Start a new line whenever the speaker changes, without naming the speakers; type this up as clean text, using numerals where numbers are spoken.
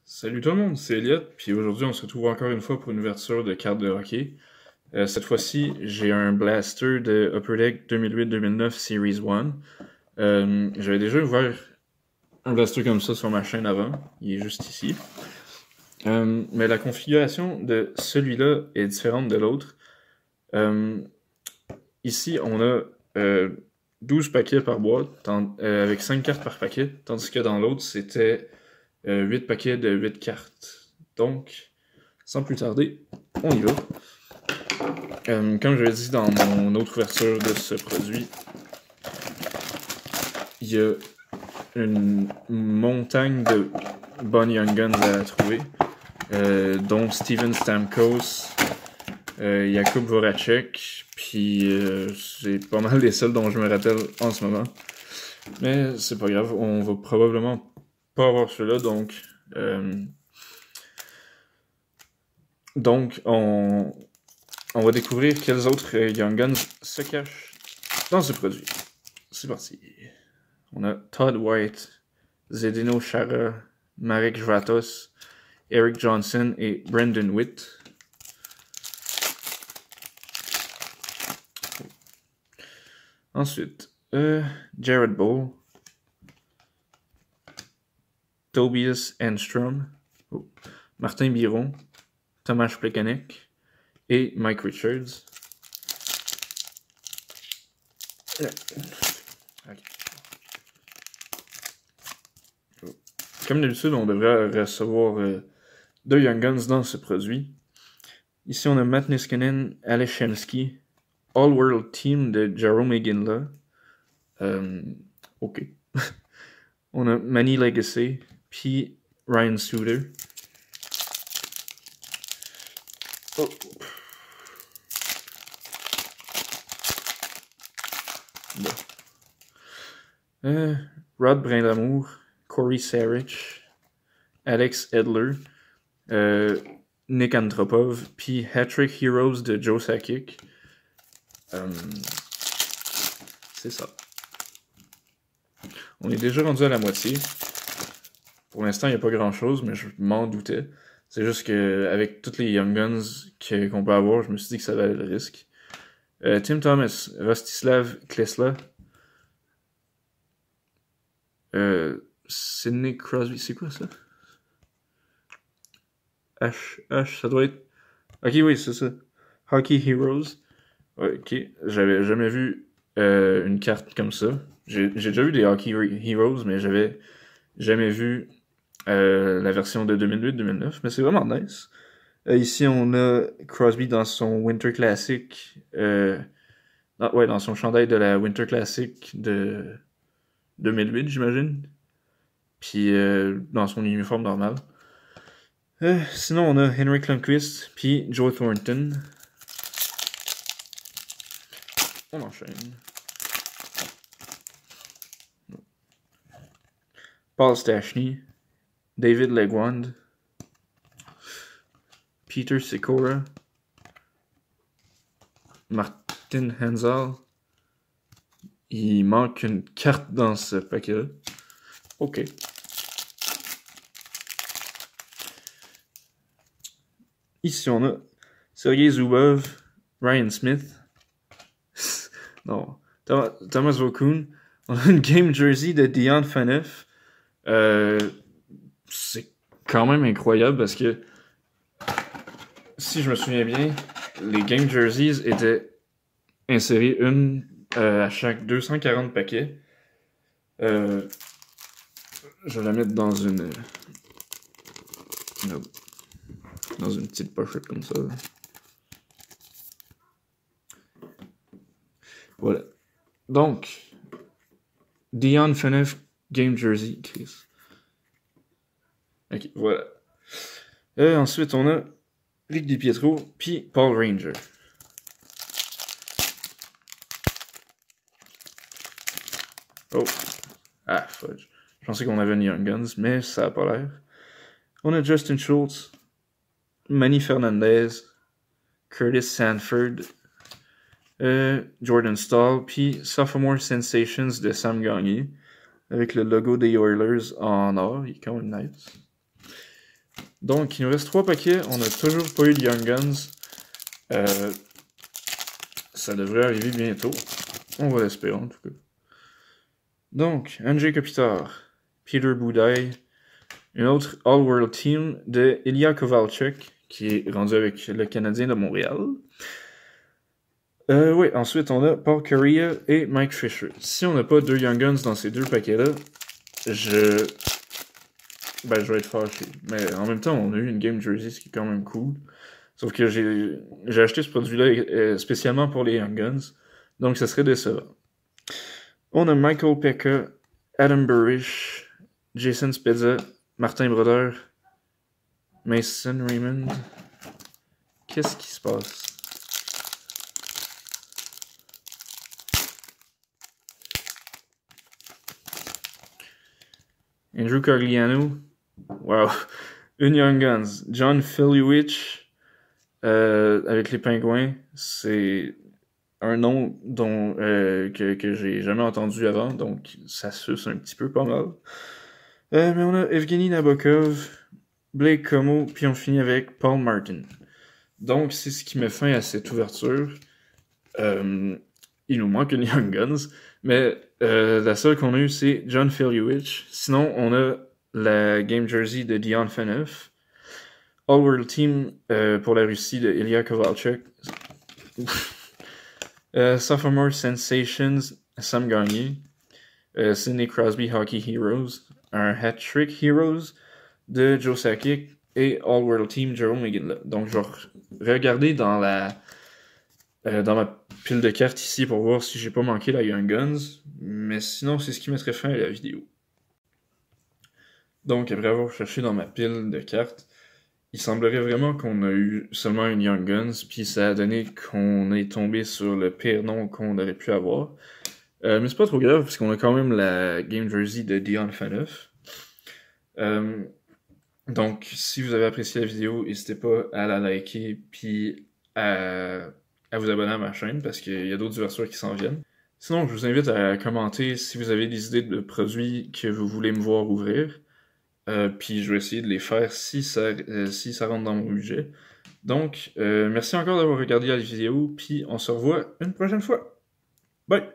Salut tout le monde, c'est Elliot, puis aujourd'hui on se retrouve encore une fois pour une ouverture de cartes de hockey. Cette fois-ci, j'ai un blaster de Upper Deck 2008-2009 Series 1. J'avais déjà ouvert un blaster comme ça sur ma chaîne avant, il est juste ici. Mais la configuration de celui-là est différente de l'autre. Ici, on a 12 paquets par boîte, avec 5 cartes par paquet, tandis que dans l'autre, c'était 8 paquets de 8 cartes. Donc, sans plus tarder, on y va. Comme je l'ai dit dans mon autre ouverture de ce produit, il y a une montagne de Bonnie Young Guns à trouver, dont Steven Stamkos, Jakub Voracek, puis c'est pas mal les seuls dont je me rappelle en ce moment. Mais c'est pas grave, on va probablement pas avoir ceux-là, donc on va découvrir quels autres Young Guns se cachent dans ce produit. C'est parti. On a Todd White, Zdeno Chara, Marek Jvatos, Eric Johnson et Brendan Witt. Ensuite, Jared Bowe, Tobias Enstrom, Martin Biron, Tomáš Plekanec et Mike Richards. Okay. Comme d'habitude, on devrait recevoir 2 Young Guns dans ce produit. Ici, on a Matt Niskanen, Aleshensky, All World Team de Jarome Iginla. Ok. On a Manny Legacy, puis Ryan Suter. Oh. Bon. Rod Brindamour, Corey Sarich, Alex Edler, Nick Antropov, puis Hat-Trick Heroes de Joe Sakic. C'est ça. On est déjà rendu à la moitié. Pour l'instant, il n'y a pas grand-chose, mais je m'en doutais. C'est juste que avec toutes les Young Guns qu'on peut avoir, je me suis dit que ça valait le risque. Tim Thomas, Rostislav Klesla, Sidney Crosby, c'est quoi ça? H, ça doit être... Ok, oui, c'est ça. Hockey Heroes. Ouais, ok, j'avais jamais vu une carte comme ça. J'ai déjà vu des Hockey Heroes, mais j'avais jamais vu la version de 2008-2009, mais c'est vraiment nice. Ici, on a Crosby dans son Winter Classic. Dans son chandail de la Winter Classic de 2008, j'imagine. Puis dans son uniforme normal. Sinon, on a Henrik Lundqvist, puis Joe Thornton. On enchaîne. Paul Stastny, David Legwand, Peter Sikora, Martin Hanzal. Il manque une carte dans ce paquet-là. Ok. Ici, on a Sergei Zubov, Ryan Smith. Non, Thomas Vokoun. On a une game jersey de Dion Phaneuf. C'est quand même incroyable parce que si je me souviens bien, les game jerseys étaient insérés une à chaque 240 paquets. Je vais la mettre dans une petite pochette comme ça. Voilà. Donc, Dion Phaneuf Game Jersey, Chris. Ok, voilà. Ensuite, on a Rick DiPietro, puis Paul Ranger. Oh. Ah, fudge. Je pensais qu'on avait une Young Guns, mais ça a pas l'air. On a Justin Schultz, Manny Fernandez, Curtis Sanford, Jordan Stahl, puis Sophomore Sensations de Sam Gagné, avec le logo des Oilers en or, il est quand même nice. Donc, il nous reste 3 paquets. On n'a toujours pas eu de Young Guns. Ça devrait arriver bientôt. On va l'espérer, en tout cas. Donc, Andrzej Kopitar, Peter Budaj, une autre All-World Team de Ilya Kovalchuk, qui est rendu avec le Canadien de Montréal. Oui, ensuite on a Paul Kariya et Mike Fisher. Si on n'a pas 2 Young Guns dans ces 2 paquets-là, je vais être fâché. Mais en même temps, on a eu une game jersey, ce qui est quand même cool. Sauf que j'ai acheté ce produit-là spécialement pour les Young Guns, donc ça serait décevant. On a Michael Pekka, Adam Burish, Jason Spezza, Martin Brodeur, Mason Raymond. Qu'est-ce qui se passe? Andrew Cogliano. Wow. Une Young Guns. John Filiwich avec les Pingouins. C'est un nom que j'ai jamais entendu avant, donc ça suce un petit peu pas mal. Mais on a Evgeny Nabokov, Blake Comeau, puis on finit avec Paul Martin. Donc c'est ce qui met fin à cette ouverture. Il nous manque une Young Guns, mais la seule qu'on a eue, c'est John Filiwich. Sinon, on a la game jersey de Dion Phaneuf. All-World Team pour la Russie de Ilya Kovalchuk. Sophomore Sensations, Sam Gagné. Sidney Crosby Hockey Heroes. Un Hat-Trick Heroes de Joe Sakic. Et All-World Team Jerome McGinley. Donc, je vais regarder dans ma pile de cartes ici pour voir si j'ai pas manqué la Young Guns. Mais sinon, c'est ce qui mettrait fin à la vidéo. Donc, après avoir cherché dans ma pile de cartes, il semblerait vraiment qu'on a eu seulement une Young Guns, puis ça a donné qu'on est tombé sur le pire nom qu'on aurait pu avoir. Mais c'est pas trop grave, parce qu'on a quand même la game jersey de Dion Phaneuf. Donc, si vous avez apprécié la vidéo, n'hésitez pas à la liker, puis à vous abonner à ma chaîne, parce qu'il y a d'autres ouvertures qui s'en viennent. Sinon, je vous invite à commenter si vous avez des idées de produits que vous voulez me voir ouvrir. Puis je vais essayer de les faire si ça rentre dans mon budget. Donc, merci encore d'avoir regardé la vidéo, puis on se revoit une prochaine fois. Bye!